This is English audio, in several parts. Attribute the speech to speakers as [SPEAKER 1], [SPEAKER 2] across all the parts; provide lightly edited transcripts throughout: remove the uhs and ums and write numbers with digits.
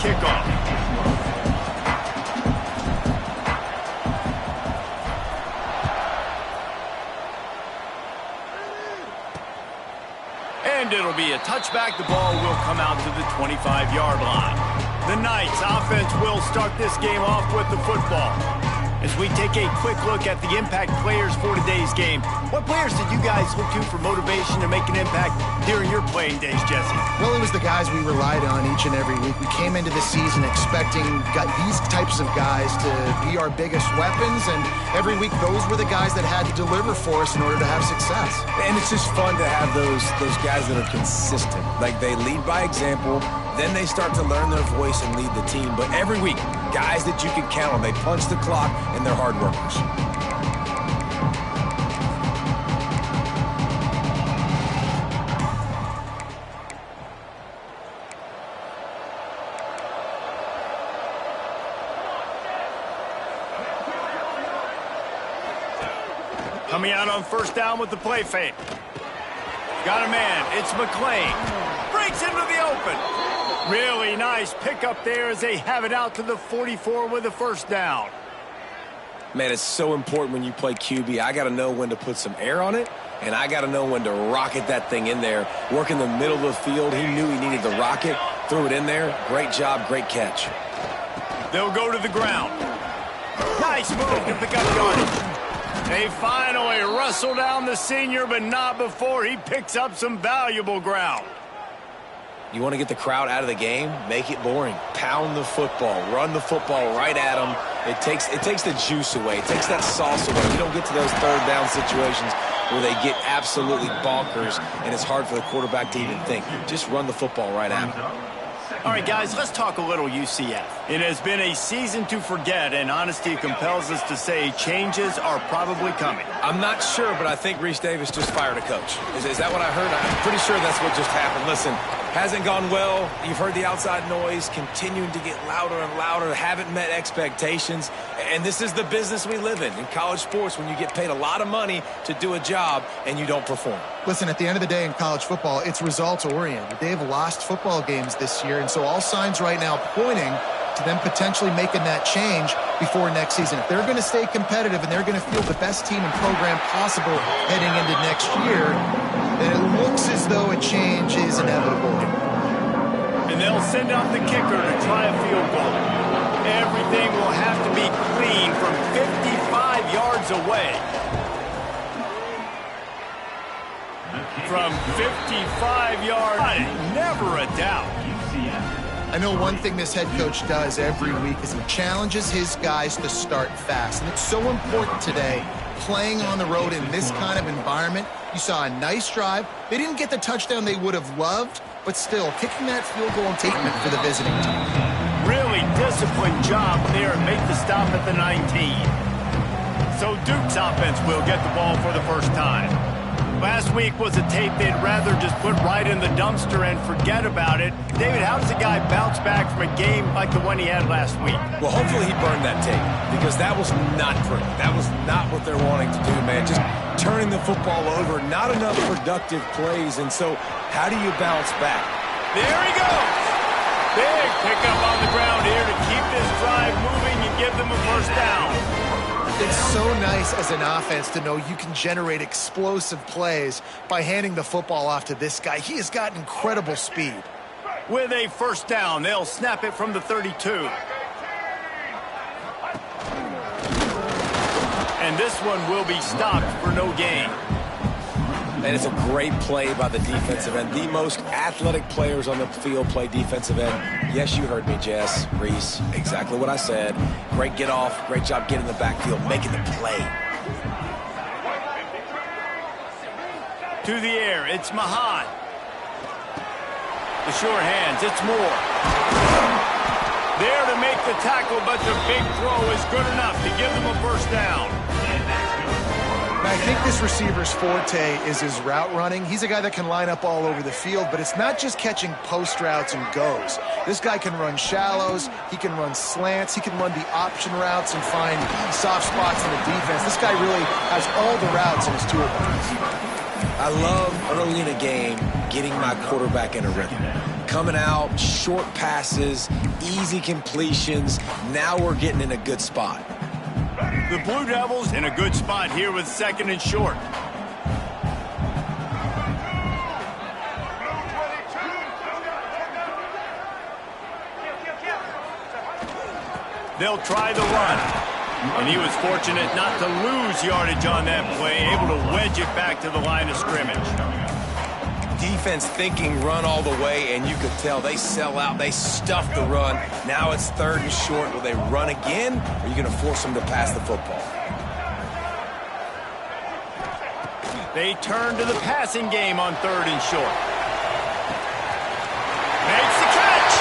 [SPEAKER 1] kickoff. And it'll be a touchback. The ball will come out to the 25-yard line. The Knights offense will start this game off with the football. As we take a quick look at the impact players for today's game, what players did you guys look to for motivation to make an impact during your playing days, Jesse?
[SPEAKER 2] Well, it was the guys we relied on each and every week. We came into the season expecting these types of guys to be our biggest weapons, and every week those were the guys that had to deliver for us in order to have success.
[SPEAKER 3] And it's just fun to have those guys that are consistent. Like, they lead by example, then they start to learn their voice and lead the team. But every week, guys that you can count on, they punch the clock and they're hard workers.
[SPEAKER 1] Coming out on first down with the play fake. Got a man. It's McClain. Breaks into the open. Really nice pickup there as they have it out to the 44 with a first down.
[SPEAKER 3] Man, it's so important when you play QB. I got to know when to put some air on it, and I got to know when to rocket that thing in there. Work in the middle of the field. He knew he needed the rocket. Threw it in there. Great job, great catch.
[SPEAKER 1] They'll go to the ground. Nice move to pick up yardage. They finally wrestle down the senior, but not before he picks up some valuable ground.
[SPEAKER 3] You want to get the crowd out of the game? Make it boring. Pound the football. Run the football right at them. It takes the juice away. It takes that sauce away. You don't get to those third down situations where they get absolutely bonkers, and it's hard for the quarterback to even think. Just run the football right at them.
[SPEAKER 1] All right, guys, let's talk a little UCF. It has been a season to forget, and honesty compels us to say changes are probably coming.
[SPEAKER 3] I'm not sure, but I think Reese Davis just fired a coach. Is that what I heard? I'm pretty sure that's what just happened. Listen, hasn't gone well. You've heard the outside noise continuing to get louder and louder. Haven't met expectations. And this is the business we live in college sports, when you get paid a lot of money to do a job and you don't perform.
[SPEAKER 2] Listen, at the end of the day in college football, it's results-oriented. They have lost football games this year, and so all signs right now pointing to them potentially making that change before next season. If they're going to stay competitive and they're going to field the best team and program possible heading into next year, then it looks as though a change is inevitable.
[SPEAKER 1] And they'll send out the kicker to try a field goal. Everything will have to be clean from 55 yards away. From 55 yards, never a doubt.
[SPEAKER 2] I know one thing this head coach does every week is he challenges his guys to start fast. And it's so important today, playing on the road in this kind of environment. You saw a nice drive. They didn't get the touchdown they would have loved, but still, kicking that field goal and taking it for the visiting team.
[SPEAKER 1] Really disciplined job there. Make the stop at the 19. So Duke's offense will get the ball for the first time. Last week was a tape they'd rather just put right in the dumpster and forget about it. David, how does a guy bounce back from a game like the one he had last week?
[SPEAKER 3] Well, hopefully he burned that tape, because that was not pretty. That was not what they're wanting to do, man. Just turning the football over, not enough productive plays. And so how do you bounce back?
[SPEAKER 1] There he goes. Big pickup on the ground here to keep this drive moving and give them a first down.
[SPEAKER 2] It's so nice as an offense to know you can generate explosive plays by handing the football off to this guy. He has got incredible speed.
[SPEAKER 1] With a first down, they'll snap it from the 32. And this one will be stopped for no gain.
[SPEAKER 3] And it's a great play by the defensive end. The most athletic players on the field play defensive end. Yes, you heard me, Jess, Reese. Exactly what I said. Great get off. Great job getting the backfield, making the play.
[SPEAKER 1] To the air, it's Mahan. The sure hands, it's Moore. There to make the tackle, but the big throw is good enough to give them a first down.
[SPEAKER 2] I think this receiver's forte is his route running. He's a guy that can line up all over the field, but it's not just catching post routes and goes. This guy can run shallows, he can run slants, he can run the option routes and find soft spots in the defense. This guy really has all the routes in his toolbox.
[SPEAKER 3] I love early in a game getting my quarterback in a rhythm. coming out, short passes, easy completions. Now we're getting in a good spot.
[SPEAKER 1] The Blue Devils in a good spot here with 2nd and short. They'll try the run. And he was fortunate not to lose yardage on that play, able to wedge it back to the line of scrimmage.
[SPEAKER 3] Defense thinking run all the way, and you could tell they sell out. They stuff the run. Now it's 3rd and short. Will they run again, or are you going to force them to pass the football?
[SPEAKER 1] They turn to the passing game on 3rd and short. Makes the catch!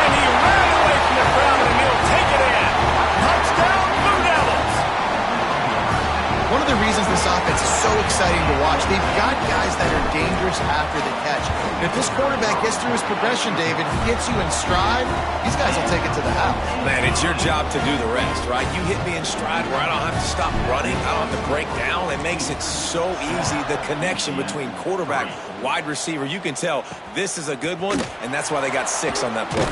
[SPEAKER 1] And he ran away from the crowd, and he'll take it in. Touchdown, Blue Devils!
[SPEAKER 2] One of the reasons this offense is so exciting to watch, they've got guys that are dangerous after the catch. And if this quarterback gets through his progression, David, he gets you in stride, these guys will take it to the house.
[SPEAKER 3] Man, it's your job to do the rest, right? You hit me in stride where I don't have to stop running. I don't have to break down. It makes it so easy, the connection between quarterback, wide receiver. You can tell this is a good one, and that's why they got 6 on that play.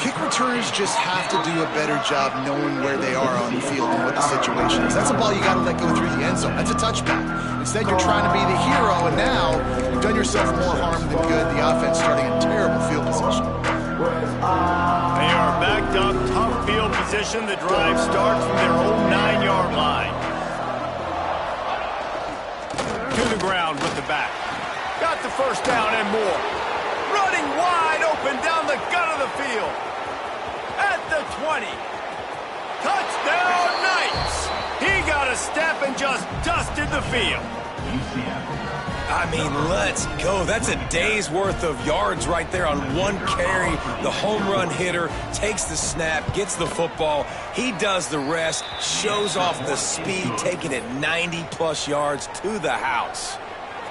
[SPEAKER 2] Kick returners just have to do a better job knowing where they are on the field and what the situation is. That's a ball you got to let go through the end zone. That's a touchback. Instead, you're trying to be the hero, and now you've done yourself more harm than good. The offense starting in terrible field position.
[SPEAKER 1] They are backed up, tough field position. The drive starts from their own 9-yard line. To the ground with the back. Got the first down and more. Running wide open down the gut of the field. At the 20. Touchdown, Knights! He got a step and just dusted the field.
[SPEAKER 3] I mean, let's go. That's a day's worth of yards right there on one carry. The home run hitter takes the snap, gets the football. He does the rest, shows off the speed, taking it 90-plus yards to the house.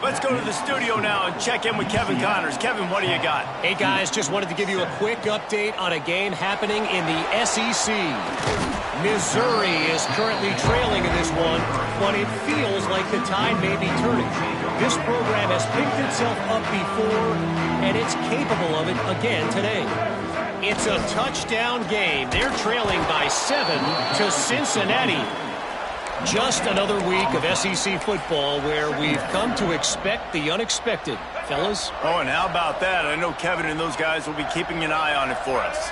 [SPEAKER 1] Let's go to the studio now and check in with Kevin Connors. Kevin, what do you got?
[SPEAKER 4] Hey, guys, just wanted to give you a quick update on a game happening in the SEC. Missouri is currently trailing in this one, but it feels like the tide may be turning. This program has picked itself up before, and it's capable of it again today. It's a touchdown game. They're trailing by 7 to Cincinnati. Just another week of SEC football where we've come to expect the unexpected. Fellas?
[SPEAKER 1] Oh, and how about that? I know Kevin and those guys will be keeping an eye on it for us.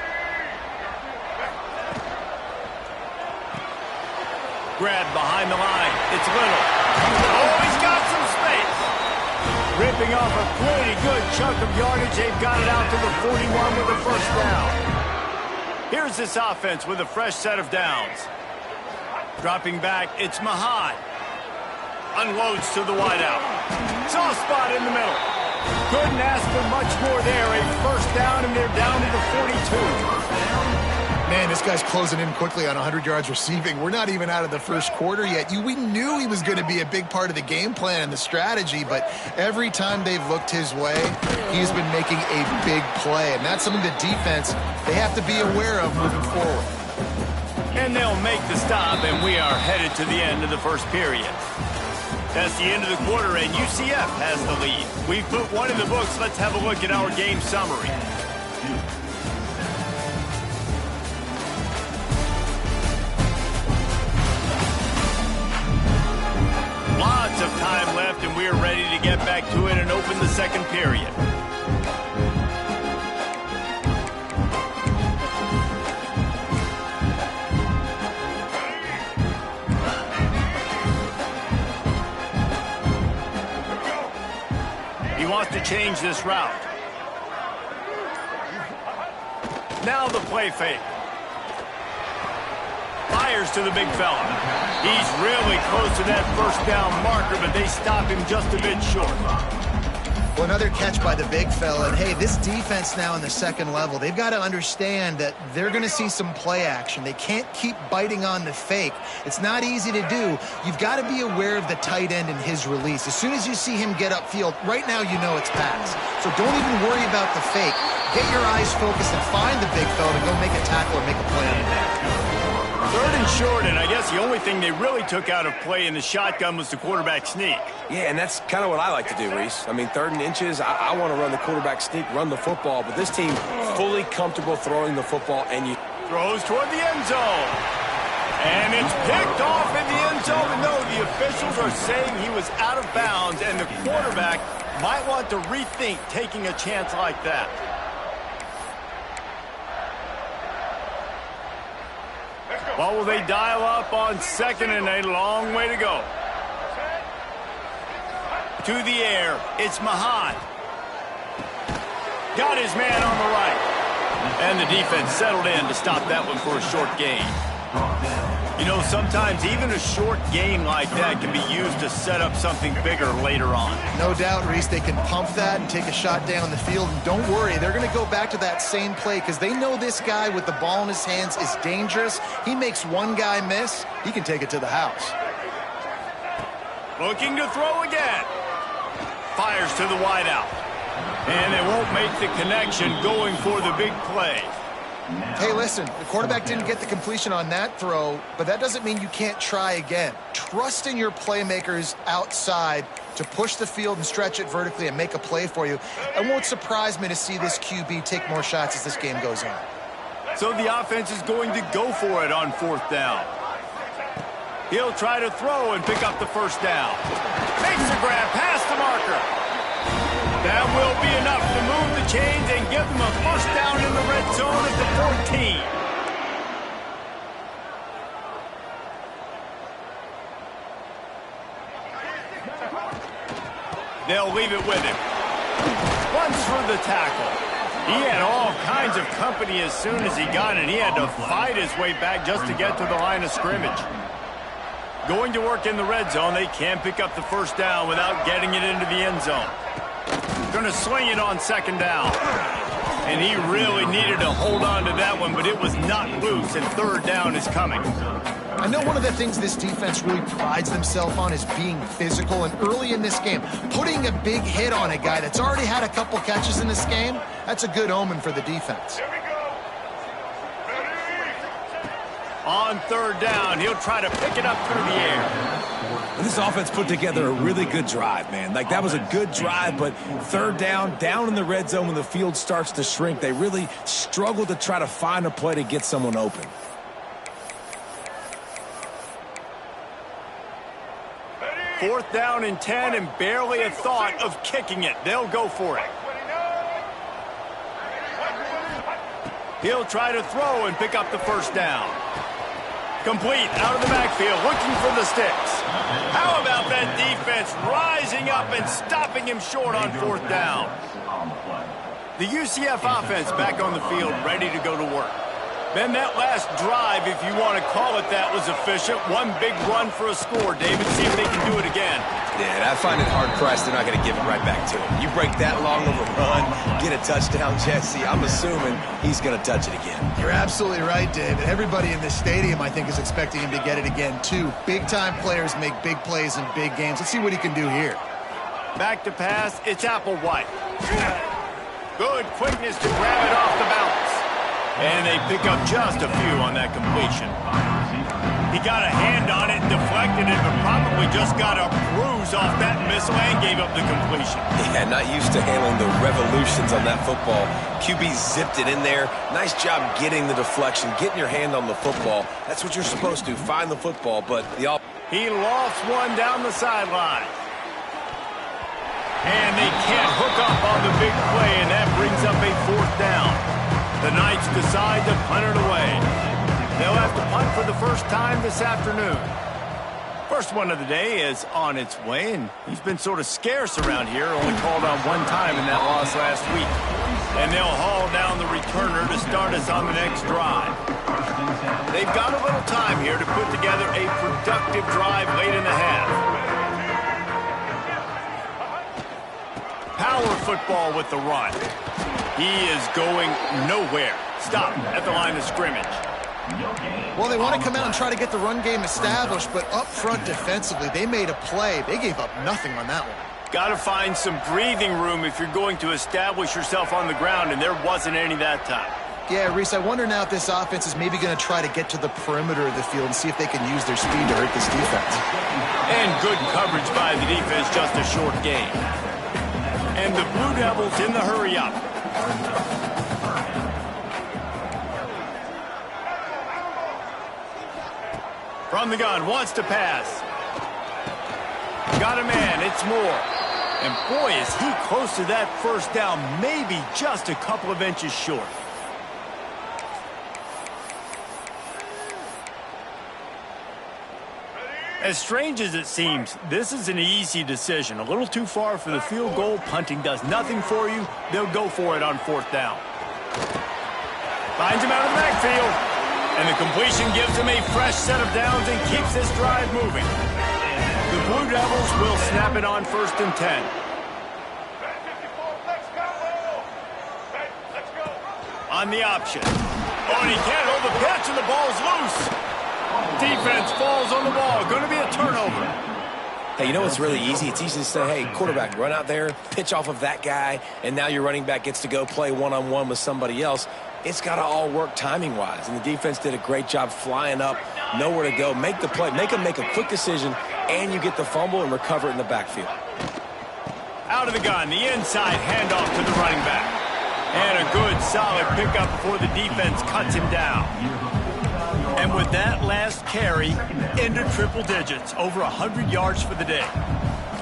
[SPEAKER 1] Grab behind the line. It's Little. Oh, he's got some space. Ripping off a pretty good chunk of yardage. They've got it out to the 41 with the first down. Here's this offense with a fresh set of downs. Dropping back, it's Mahad. Unloads to the wideout. Soft spot in the middle. Couldn't ask for much more there. A first down, and they're down to the 42.
[SPEAKER 2] Man, this guy's closing in quickly on 100 yards receiving. We're not even out of the first quarter yet. We knew he was going to be a big part of the game plan and the strategy, but every time they've looked his way, he's been making a big play, and that's something the defense, they have to be aware of moving forward.
[SPEAKER 1] And they'll make the stop, and we are headed to the end of the first period. That's the end of the quarter, and UCF has the lead. We've put one in the books. Let's have a look at our game summary. Lots of time left, and we are ready to get back to it and open the second period. He wants to change this route. Now the play fake. Fires to the big fella. He's really close to that first down marker, but they stop him just a bit short.
[SPEAKER 2] Well, another catch by the big fella. And, hey, this defense now in the second level, they've got to understand that they're going to see some play action. They can't keep biting on the fake. It's not easy to do. You've got to be aware of the tight end and his release. As soon as you see him get upfield, right now you know it's pass. So don't even worry about the fake. get your eyes focused and find the big fella to go make a tackle or make a play.
[SPEAKER 1] Third and short, and I guess the only thing they really took out of play in the shotgun was the quarterback sneak.
[SPEAKER 3] Yeah, and that's kind of what I like to do, Reese. I mean, 3rd and inches, I want to run the quarterback sneak, run the football, but this team fully comfortable throwing the football, and you
[SPEAKER 1] throws toward the end zone. And it's picked off in the end zone. No, the officials are saying he was out of bounds, and the quarterback might want to rethink taking a chance like that. What will they dial up on 2nd and a long way to go? To the air, it's Mahan. Got his man on the right. And the defense settled in to stop that one for a short gain. You know, sometimes even a short gain like that can be used to set up something bigger later on.
[SPEAKER 2] No doubt, Reese, they can pump that and take a shot down the field. And don't worry, they're going to go back to that same play because they know this guy with the ball in his hands is dangerous. He makes one guy miss, he can take it to the house.
[SPEAKER 1] Looking to throw again. Fires to the wideout. And they won't make the connection going for the big play.
[SPEAKER 2] Hey, listen, the quarterback didn't get the completion on that throw, but that doesn't mean you can't try again. Trust in your playmakers outside to push the field and stretch it vertically and make a play for you. It won't surprise me to see this QB take more shots as this game goes on.
[SPEAKER 1] So the offense is going to go for it on 4th down. He'll try to throw and pick up the first down. Makes the grab past the marker. That will be enough to move the chains and give them a first down in the red zone at the 14. They'll leave it with him. Runs through the tackle. He had all kinds of company as soon as he got it. He had to fight his way back just to get to the line of scrimmage. Going to work in the red zone, they can't pick up the first down without getting it into the end zone. Going to sling it on 2nd down. And he really needed to hold on to that one, but it was not loose, and 3rd down is coming.
[SPEAKER 2] I know one of the things this defense really prides themselves on is being physical, and early in this game, putting a big hit on a guy that's already had a couple catches in this game, that's a good omen for the defense.
[SPEAKER 1] On 3rd down, he'll try to pick it up through the air.
[SPEAKER 3] And this offense put together a really good drive, man. Like, that was a good drive, but 3rd down in the red zone when the field starts to shrink, they really struggle to try to find a play to get someone open.
[SPEAKER 1] Fourth down and 10, and barely a thought of kicking it. They'll go for it. He'll try to throw and pick up the first down. Complete out of the backfield, looking for the sticks. How about that defense rising up and stopping him short on 4th down? The UCF offense back on the field, ready to go to work. Ben, that last drive, if you want to call it that, was efficient. One big run for a score. David, see if they can do it again.
[SPEAKER 3] Yeah, I find it hard-pressed they're not going to give it right back to him. You break that long of a run, get a touchdown, Jesse, I'm assuming he's going to touch it again.
[SPEAKER 2] You're absolutely right, David. Everybody in this stadium, I think, is expecting him to get it again, too. Big-time players make big plays in big games. Let's see what he can do here.
[SPEAKER 1] Back to pass, it's Applewhite. Good quickness to grab it off the bounce. And they pick up just a few on that completion. He got a hand on it, deflected it, but probably just got a bruise off that missile and gave up the completion.
[SPEAKER 3] Yeah, not used to handling the revolutions on that football. QB zipped it in there. Nice job getting the deflection, getting your hand on the football. That's what you're supposed to, find the football, but
[SPEAKER 1] he lofts one down the sideline. And they can't hook up on the big play, and that brings up a 4th down. The Knights decide to punt it away. They'll have to punt for the first time this afternoon. First one of the day is on its way, and he's been sort of scarce around here, only called on one time in that loss last week. And they'll haul down the returner to start us on the next drive. They've got a little time here to put together a productive drive late in the half. Power football with the run. He is going nowhere. Stop at the line of scrimmage.
[SPEAKER 2] Well, they want to come out and try to get the run game established, but up front defensively, they made a play. They gave up nothing on that one.
[SPEAKER 1] Got to find some breathing room if you're going to establish yourself on the ground, and there wasn't any that time.
[SPEAKER 2] Yeah, Reese, I wonder now if this offense is maybe going to try to get to the perimeter of the field and see if they can use their speed to hurt this defense.
[SPEAKER 1] And good coverage by the defense, just a short gain. And the Blue Devils in the hurry-up. From the gun, wants to pass. Got a man, it's Moore. And boy, is he close to that first down, maybe just a couple of inches short. As strange as it seems, this is an easy decision. A little too far for the field goal. Punting does nothing for you. They'll go for it on fourth down. Finds him out of the backfield. And the completion gives him a fresh set of downs and keeps this drive moving. The Blue Devils will snap it on 1st and 10. On the option. Oh, and he can't hold the pitch, and the ball's loose. Defense falls on the ball. Going to be a turnover.
[SPEAKER 3] Hey, you know what's really easy? It's easy to say, hey, quarterback, run out there, pitch off of that guy, and now your running back gets to go play one-on-one with somebody else. It's got to all work timing-wise, and the defense did a great job flying up, nowhere to go, make the play, make them make a quick decision, and you get the fumble and recover it in the backfield.
[SPEAKER 1] Out of the gun, the inside handoff to the running back. And a good, solid pickup before the defense cuts him down. And with that last carry, into triple digits, over 100 yards for the day.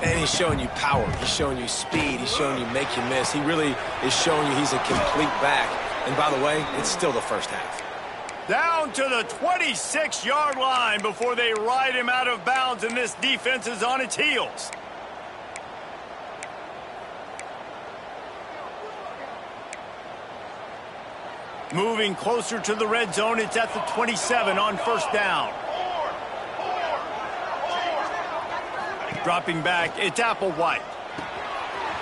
[SPEAKER 3] And he's showing you power. He's showing you speed. He's showing you make you miss. He really is showing you he's a complete back. And by the way, it's still the first half.
[SPEAKER 1] Down to the 26-yard line before they ride him out of bounds, and this defense is on its heels. Moving closer to the red zone, it's at the 27 on 1st down. Dropping back, it's Applewhite.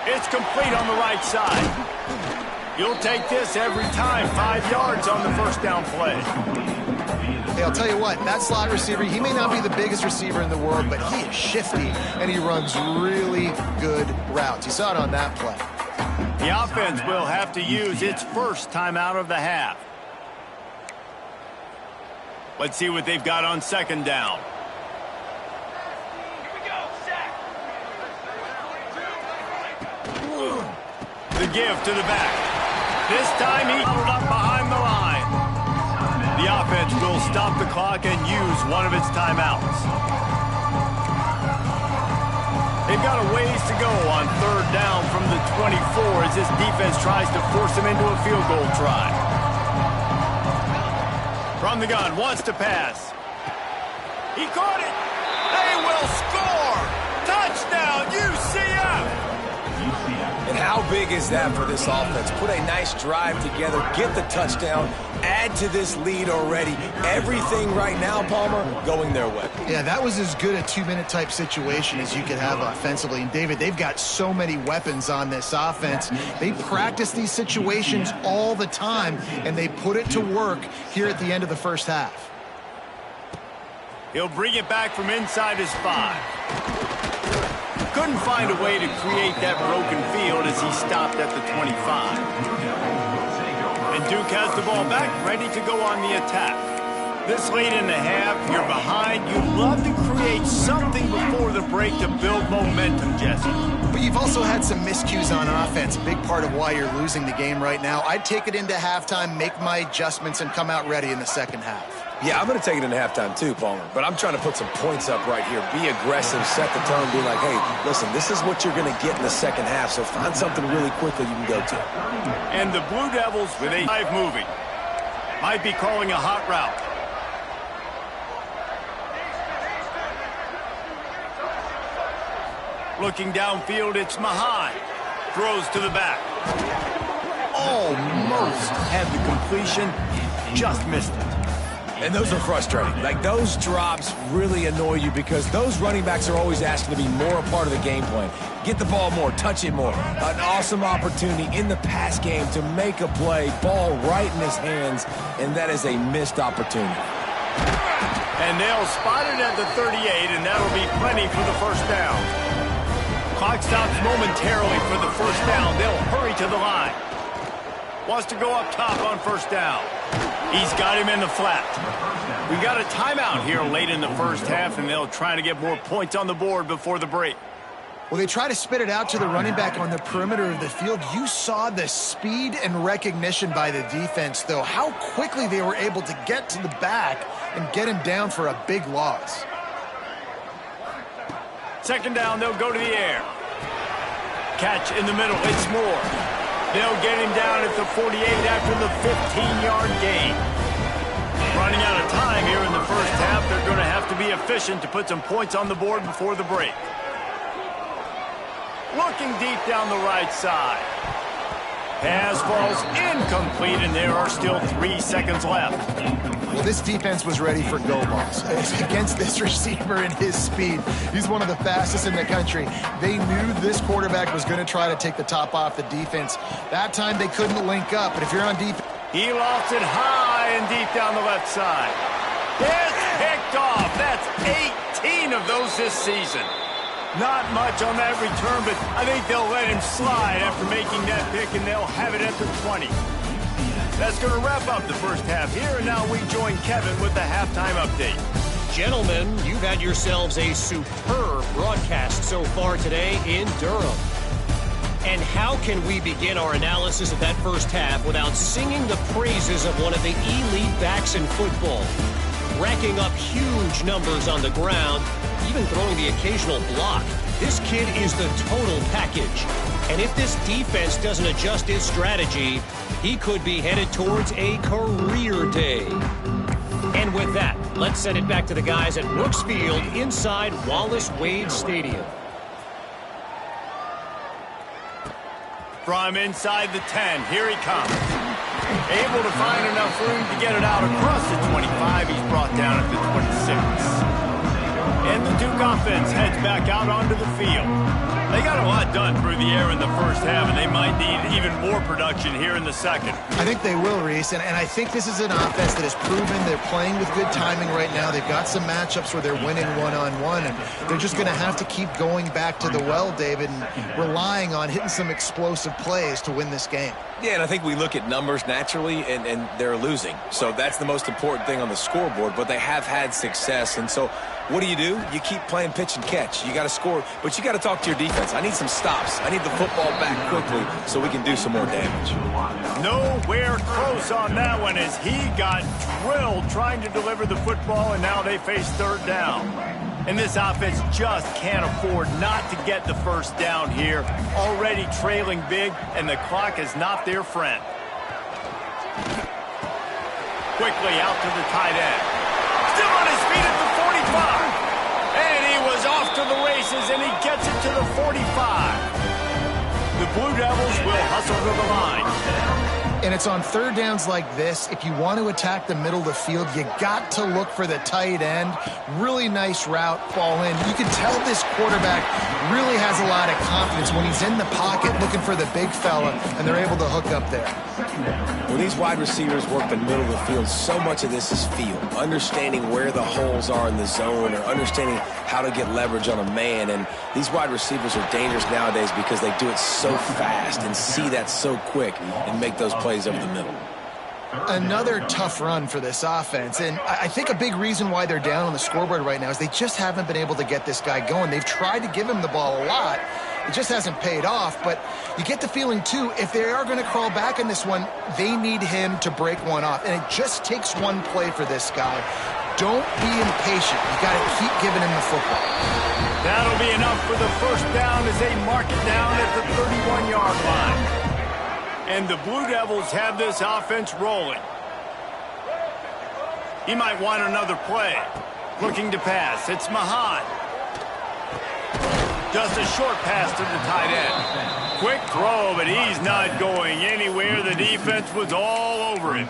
[SPEAKER 1] It's complete on the right side. You'll take this every time. 5 yards on the 1st down play.
[SPEAKER 2] Hey, I'll tell you what, that slot receiver, he may not be the biggest receiver in the world, but he is shifty, and he runs really good routes. You saw it on that play.
[SPEAKER 1] The offense will have to use its first timeout of the half. Let's see what they've got on 2nd down. The give to the back. This time he pulled up behind the line. The offense will stop the clock and use one of its timeouts. They've got a ways to go on 3rd down from the 24 as this defense tries to force them into a field goal try. From the gun, wants to pass. He caught it. They will score. Touchdown, UCF.
[SPEAKER 3] And how big is that for this offense? Put a nice drive together, get the touchdown, add to this lead already. Everything right now, Palmer, going their way.
[SPEAKER 2] Yeah, that was as good a 2-minute type situation as you could have offensively. And, David, they've got so many weapons on this offense. They practice these situations all the time, and they put it to work here at the end of the first half.
[SPEAKER 1] He'll bring it back from inside his 5. Couldn't find a way to create that broken field as he stopped at the 25. And Duke has the ball back, ready to go on the attack. This late in the half, you're behind. You love to create something before the break to build momentum, Jesse.
[SPEAKER 2] But you've also had some miscues on offense, a big part of why you're losing the game right now. I'd take it into halftime, make my adjustments, and come out ready in the 2nd half.
[SPEAKER 3] Yeah, I'm going to take it into halftime too, Palmer. But I'm trying to put some points up right here. Be aggressive, set the tone, be like, hey, listen, this is what you're going to get in the 2nd half, so find something really quickly you can go to.
[SPEAKER 1] And the Blue Devils with a drive moving. Might be calling a hot route. Looking downfield, it's Mahan. Throws to the back. Almost had the completion, just missed it.
[SPEAKER 3] And those are frustrating. Like, those drops really annoy you because those running backs are always asking to be more a part of the game plan. Get the ball more, touch it more. An awesome opportunity in the pass game to make a play, ball right in his hands, and that is a missed opportunity.
[SPEAKER 1] And they'll spot it at the 38, and that'll be plenty for the 1st down. Clock stops momentarily for the first down. They'll hurry to the line. Wants to go up top on first down. He's got him in the flat. We got a timeout here late in the first half, and they'll try to get more points on the board before the break.
[SPEAKER 2] Well, they try to spit it out to the running back on the perimeter of the field. You saw the speed and recognition by the defense, though, how quickly they were able to get to the back and get him down for a big loss.
[SPEAKER 1] Second down, they'll go to the air. Catch in the middle, it's Moore. They'll get him down at the 48 after the 15-yard gain. Running out of time here in the first half, they're going to have to be efficient to put some points on the board before the break. Looking deep down the right side. Pass falls incomplete, and there are still 3 seconds left.
[SPEAKER 2] Well, this defense was ready for go balls. Against this receiver and his speed, he's one of the fastest in the country. They knew this quarterback was going to try to take the top off the defense. That time they couldn't link up, but if you're on defense...
[SPEAKER 1] He lofts it high and deep down the left side. It's picked off. That's 18 of those this season. Not much on that return, but I think they'll let him slide after making that pick, and they'll have it at the 20. That's going to wrap up the first half here, and now we join Kevin with the halftime update.
[SPEAKER 4] Gentlemen, you've had yourselves a superb broadcast so far today in Durham. And how can we begin our analysis of that first half without singing the praises of one of the elite backs in football? Racking up huge numbers on the ground, even throwing the occasional block. This kid is the total package. And if this defense doesn't adjust its strategy, he could be headed towards a career day. And with that, let's send it back to the guys at Brooks Field inside Wallace Wade Stadium.
[SPEAKER 1] From inside the 10, here he comes. Able to find enough room to get it out across the 25. He's brought down at the 26. And the Duke offense heads back out onto the field. They got a lot done through the air in the first half, and they might need even more production here in the second.
[SPEAKER 2] I think they will, Reese, and I think this is an offense that has proven they're playing with good timing right now. They've got some matchups where they're winning one-on-one, and they're just going to have to keep going back to the well, David, and relying on hitting some explosive plays to win this game.
[SPEAKER 3] Yeah, and I think we look at numbers naturally, and they're losing. So that's the most important thing on the scoreboard, but they have had success. And so what do? You keep playing pitch and catch. You got to score, but you got to talk to your defense. I need some stops. I need the football back quickly so we can do some more damage.
[SPEAKER 1] Nowhere close on that one as he got drilled trying to deliver the football, and now they face third down. And this offense just can't afford not to get the first down here. Already trailing big, and the clock is not their friend. Quickly out to the tight end. Still on his feet at the 45. And he was off to the races, and he gets it to the 45. The Blue Devils will hustle to the line.
[SPEAKER 2] And it's on third downs like this. If you want to attack the middle of the field, you got to look for the tight end. Really nice route, fall in. You can tell this quarterback really has a lot of confidence when he's in the pocket looking for the big fella, and they're able to hook up there.
[SPEAKER 3] When these wide receivers work the middle of the field, so much of this is feel. Understanding where the holes are in the zone, or understanding how to get leverage on a man. And these wide receivers are dangerous nowadays because they do it so fast and see that so quick and make those plays over the middle.
[SPEAKER 2] Another tough run for this offense, and I think a big reason why they're down on the scoreboard right now is they just haven't been able to get this guy going. They've tried to give him the ball a lot. It just hasn't paid off, but you get the feeling, too, if they are going to crawl back in this one, they need him to break one off, and it just takes one play for this guy. Don't be impatient. You got to keep giving him the football.
[SPEAKER 1] That'll be enough for the first down as they mark it down at the 31-yard line. And the Blue Devils have this offense rolling. He might want another play. Looking to pass. It's Mahan. Just a short pass to the tight end. Quick throw, but he's not going anywhere. The defense was all over him.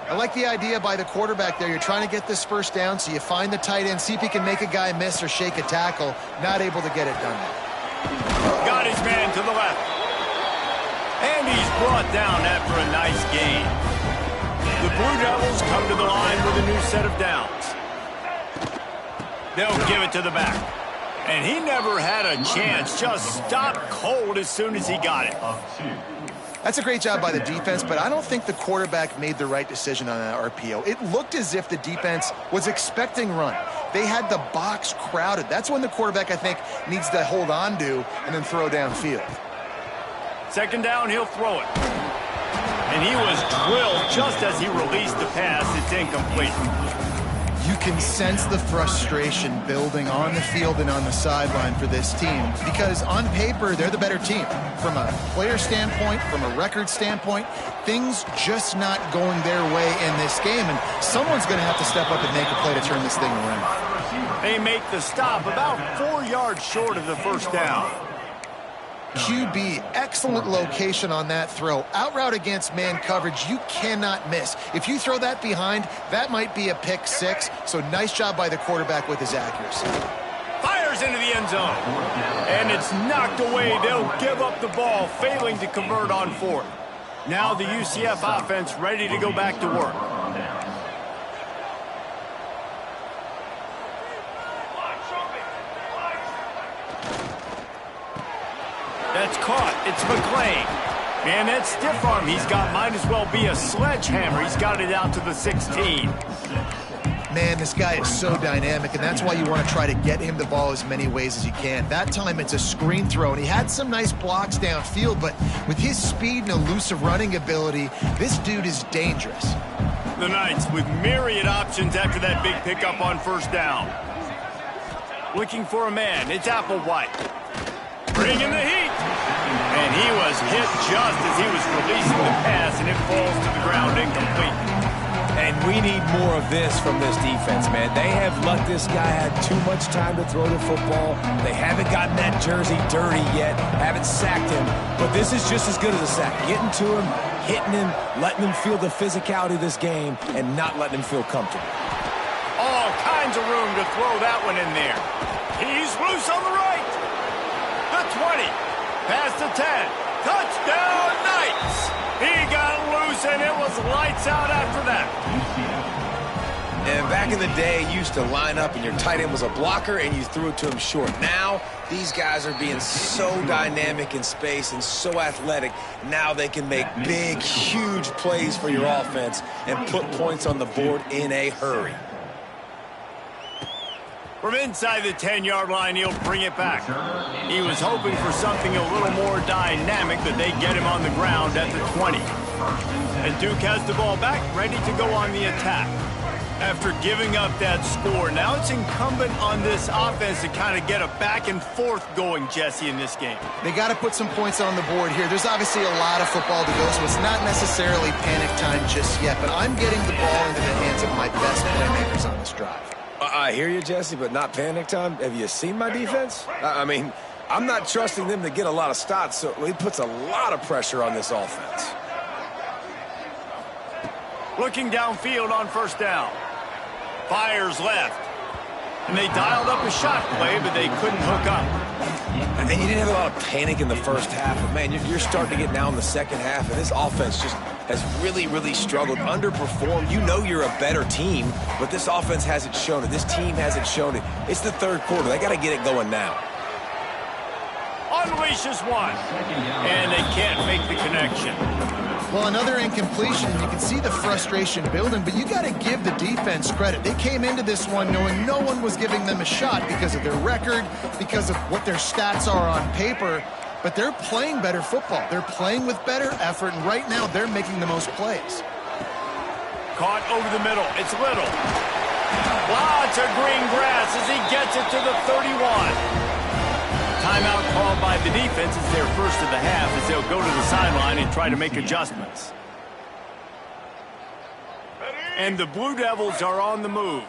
[SPEAKER 2] I like the idea by the quarterback there. You're trying to get this first down, so you find the tight end, see if he can make a guy miss or shake a tackle. Not able to get it done.
[SPEAKER 1] Got his man to the left. And he's brought down after a nice gain. The Blue Devils come to the line with a new set of downs. They'll give it to the back. And he never had a chance. Just stopped cold as soon as he got it.
[SPEAKER 2] That's a great job by the defense, but I don't think the quarterback made the right decision on that RPO. It looked as if the defense was expecting run. They had the box crowded. That's when the quarterback, I think, needs to hold on to and then throw downfield.
[SPEAKER 1] Second down, he'll throw it. And he was drilled just as he released the pass. It's incomplete.
[SPEAKER 2] You can sense the frustration building on the field and on the sideline for this team because on paper, they're the better team. From a player standpoint, from a record standpoint, things just not going their way in this game, and someone's going to have to step up and make a play to turn this thing around.
[SPEAKER 1] They make the stop about 4 yards short of the first down.
[SPEAKER 2] QB, excellent location on that throw. Out route against man coverage, you cannot miss. If you throw that behind, that might be a pick six. So nice job by the quarterback with his accuracy.
[SPEAKER 1] Fires into the end zone. And it's knocked away. They'll give up the ball, failing to convert on fourth. Now the UCF offense ready to go back to work. That's caught. It's McClain. Man, that stiff arm he's got might as well be a sledgehammer. He's got it out to the 16.
[SPEAKER 2] Man, this guy is so dynamic, and that's why you want to try to get him the ball as many ways as you can. That time it's a screen throw, and he had some nice blocks downfield, but with his speed and elusive running ability, this dude is dangerous.
[SPEAKER 1] The Knights with myriad options after that big pickup on first down. Looking for a man. It's Applewhite. Bringing the heat. And he was hit just as he was releasing the pass, and it falls to the ground incomplete.
[SPEAKER 3] And we need more of this from this defense, man. They have let this guy have too much time to throw the football. They haven't gotten that jersey dirty yet, haven't sacked him. But this is just as good as a sack. Getting to him, hitting him, letting him feel the physicality of this game, and not letting him feel comfortable.
[SPEAKER 1] All kinds of room to throw that one in there. He's loose on the right. The 20, past the 10, touchdown Knights! He got loose and it was lights out after that.
[SPEAKER 3] And back in the day, you used to line up and your tight end was a blocker and you threw it to him short. Now, these guys are being so dynamic in space and so athletic. Now they can make big, huge plays for your offense and put points on the board in a hurry.
[SPEAKER 1] From inside the 10-yard line, he'll bring it back. He was hoping for something a little more dynamic, but they get him on the ground at the 20. And Duke has the ball back, ready to go on the attack. After giving up that score, now it's incumbent on this offense to kind of get a back and forth going, Jesse, in this game.
[SPEAKER 2] They got to put some points on the board here. There's obviously a lot of football to go, so it's not necessarily panic time just yet, but I'm getting the ball into the hands of my best playmakers on this drive.
[SPEAKER 3] I hear you, Jesse, but not panic time. Have you seen my defense? I mean, I'm not trusting them to get a lot of stops, so it puts a lot of pressure on this offense.
[SPEAKER 1] Looking downfield on first down. Fires left. And they dialed up a shot play, but they couldn't hook up.
[SPEAKER 3] And you didn't have a lot of panic in the first half, but, man, you're starting to get now in the second half, and this offense just has really, really struggled, underperformed. You know you're a better team, but this offense hasn't shown it. This team hasn't shown it. It's the third quarter. They got to get it going now.
[SPEAKER 1] Unleashes one, and they can't make the connection.
[SPEAKER 2] Well, another incompletion, and you can see the frustration building, but you got to give the defense credit. They came into this one knowing no one was giving them a shot because of their record, because of what their stats are on paper, but they're playing better football. They're playing with better effort, and right now they're making the most plays.
[SPEAKER 1] Caught over the middle. It's Little. Lots of green grass as he gets it to the 31. Timeout called by the defense. It's their first of the half as they'll go to the sideline and try to make adjustments. And the Blue Devils are on the move.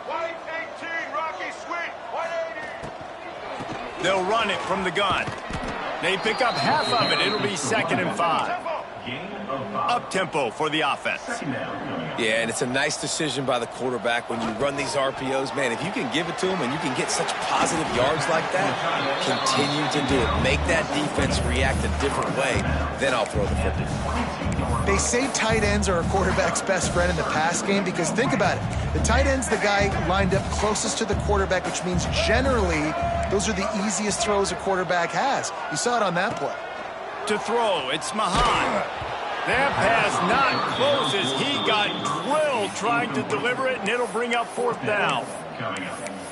[SPEAKER 5] White 18, Rocky Sweet, 180.
[SPEAKER 1] They'll run it from the gun. They pick up half of it. It'll be 2nd and 5. Up-tempo for the offense.
[SPEAKER 3] Yeah, and it's a nice decision by the quarterback when you run these RPOs. Man, if you can give it to them and you can get such positive yards like that, continue to do it. Make that defense react a different way, then I'll throw the football.
[SPEAKER 2] They say tight ends are a quarterback's best friend in the pass game because think about it. The tight end's the guy lined up closest to the quarterback, which means generally those are the easiest throws a quarterback has. You saw it on that play.
[SPEAKER 1] To throw, it's Mahan. That pass not close as he got drilled trying to deliver it, and it'll bring up fourth down.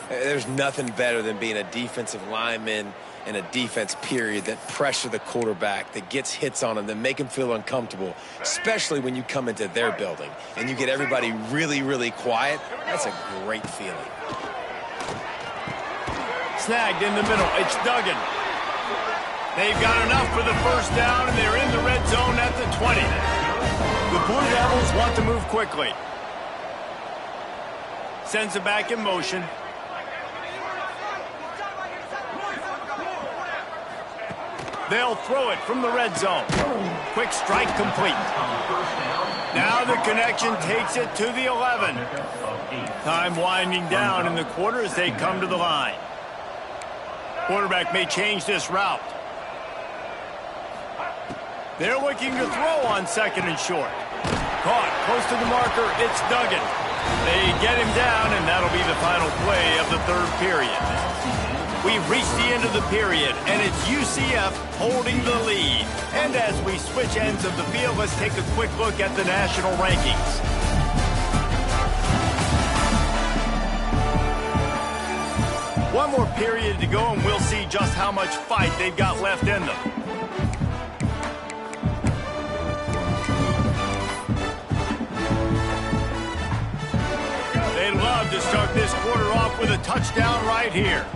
[SPEAKER 3] There's nothing better than being a defensive lineman and a defense period that pressure the quarterback, that gets hits on him, that make him feel uncomfortable, especially when you come into their building and you get everybody really, really quiet. That's a great feeling.
[SPEAKER 1] Snagged in the middle. It's Duggan. They've got enough for the first down, and they're in the red zone at the 20. The Blue Devils want to move quickly. Sends it back in motion. They'll throw it from the red zone. Quick strike complete. Now the connection takes it to the 11. Time winding down in the quarter as they come to the line. Quarterback may change this route. They're looking to throw on second and short. Caught close to the marker. It's Duggan. They get him down, and that'll be the final play of the third period. We've reached the end of the period, and it's UCF holding the lead. And as we switch ends of the field, let's take a quick look at the national rankings. One more period to go, and we'll see just how much fight they've got left in them. They'd love to start this quarter off with a touchdown right here.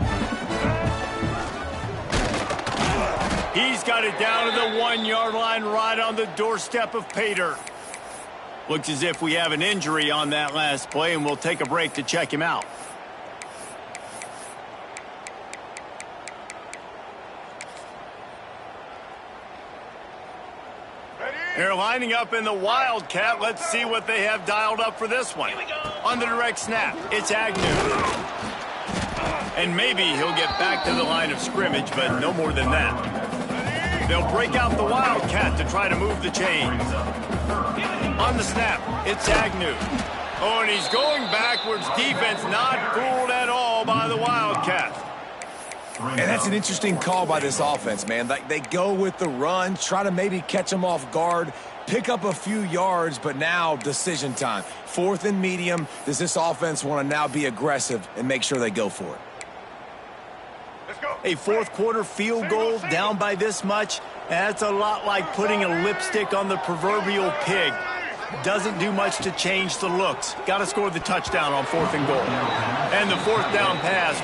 [SPEAKER 1] He's got it down to the 1-yard line right on the doorstep of pay dirt. Looks as if we have an injury on that last play, and we'll take a break to check him out. They're lining up in the Wildcat. Let's see what they have dialed up for this one. On the direct snap, it's Agnew. And maybe he'll get back to the line of scrimmage, but no more than that. They'll break out the Wildcat to try to move the chains. On the snap, it's Agnew. Oh, and he's going backwards. Defense not fooled at all by the Wildcat.
[SPEAKER 3] And that's an interesting call by this offense, man. Like, they go with the run, try to maybe catch them off guard, pick up a few yards, but now decision time. Fourth and medium. Does this offense want to now be aggressive and make sure they go for it?
[SPEAKER 1] A fourth quarter field goal down by this much, that's a lot like putting a lipstick on the proverbial pig. Doesn't do much to change the looks. Got to score the touchdown on 4th and goal. And the fourth down pass